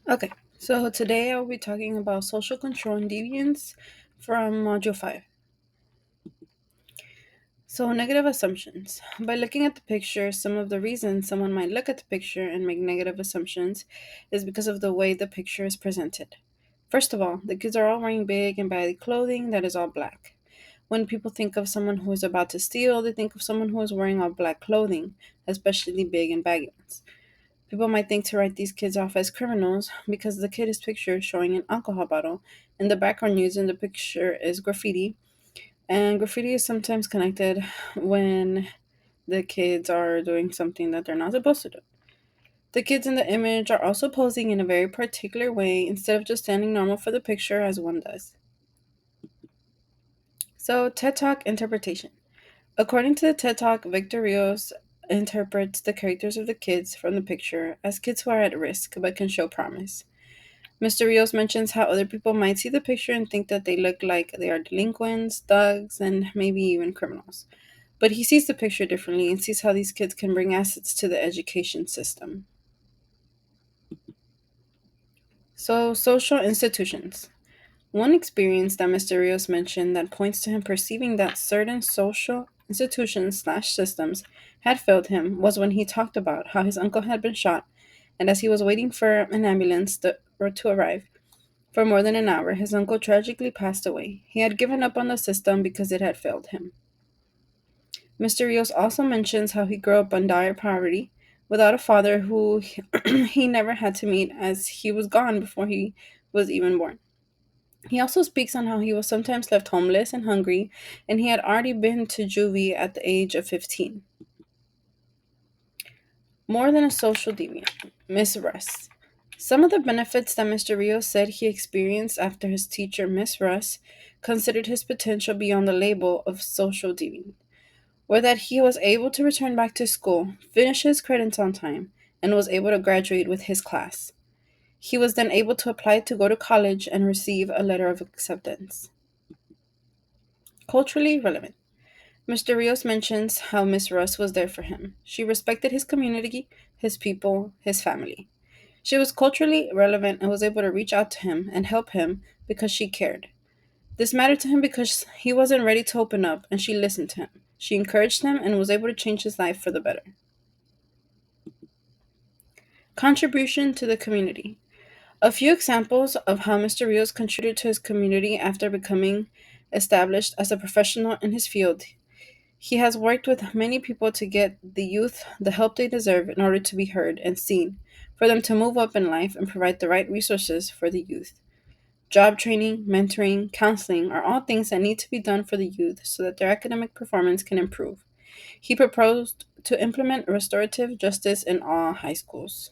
Okay, so today I'll be talking about social control and deviance from Module 5. So, negative assumptions. By looking at the picture, some of the reasons someone might look at the picture and make negative assumptions is because of the way the picture is presented. First of all, the kids are all wearing big and baggy clothing that is all black. When people think of someone who is about to steal, they think of someone who is wearing all black clothing, especially big and baggy ones. People might think to write these kids off as criminals because the kid is pictured showing an alcohol bottle, and the background used in the picture is graffiti. And graffiti is sometimes connected when the kids are doing something that they're not supposed to do. The kids in the image are also posing in a very particular way instead of just standing normal for the picture as one does. So, TED Talk interpretation. According to the TED Talk, Victor Rios interprets the characters of the kids from the picture as kids who are at risk but can show promise. Mr. Rios mentions how other people might see the picture and think that they look like they are delinquents, thugs, and maybe even criminals. But he sees the picture differently and sees how these kids can bring assets to the education system. So, social institutions. One experience that Mr. Rios mentioned that points to him perceiving that certain social institutions/slash systems had failed him was when he talked about how his uncle had been shot, and as he was waiting for an ambulance to arrive, for more than an hour, his uncle tragically passed away. He had given up on the system because it had failed him. Mr. Rios also mentions how he grew up in dire poverty, without a father who he never had to meet as he was gone before he was even born. He also speaks on how he was sometimes left homeless and hungry, and he had already been to juvie at the age of 15. More than a social deviant, Miss Russ. Some of the benefits that Mr. Rios said he experienced after his teacher, Miss Russ, considered his potential beyond the label of social deviant, were that he was able to return back to school, finish his credits on time, and was able to graduate with his class. He was then able to apply to go to college and receive a letter of acceptance. Culturally relevant. Mr. Rios mentions how Miss Russ was there for him. She respected his community, his people, his family. She was culturally relevant and was able to reach out to him and help him because she cared. This mattered to him because he wasn't ready to open up and she listened to him. She encouraged him and was able to change his life for the better. Contribution to the community. A few examples of how Mr. Rios contributed to his community after becoming established as a professional in his field. He has worked with many people to get the youth the help they deserve in order to be heard and seen, for them to move up in life and provide the right resources for the youth. Job training, mentoring, counseling are all things that need to be done for the youth so that their academic performance can improve. He proposed to implement restorative justice in all high schools.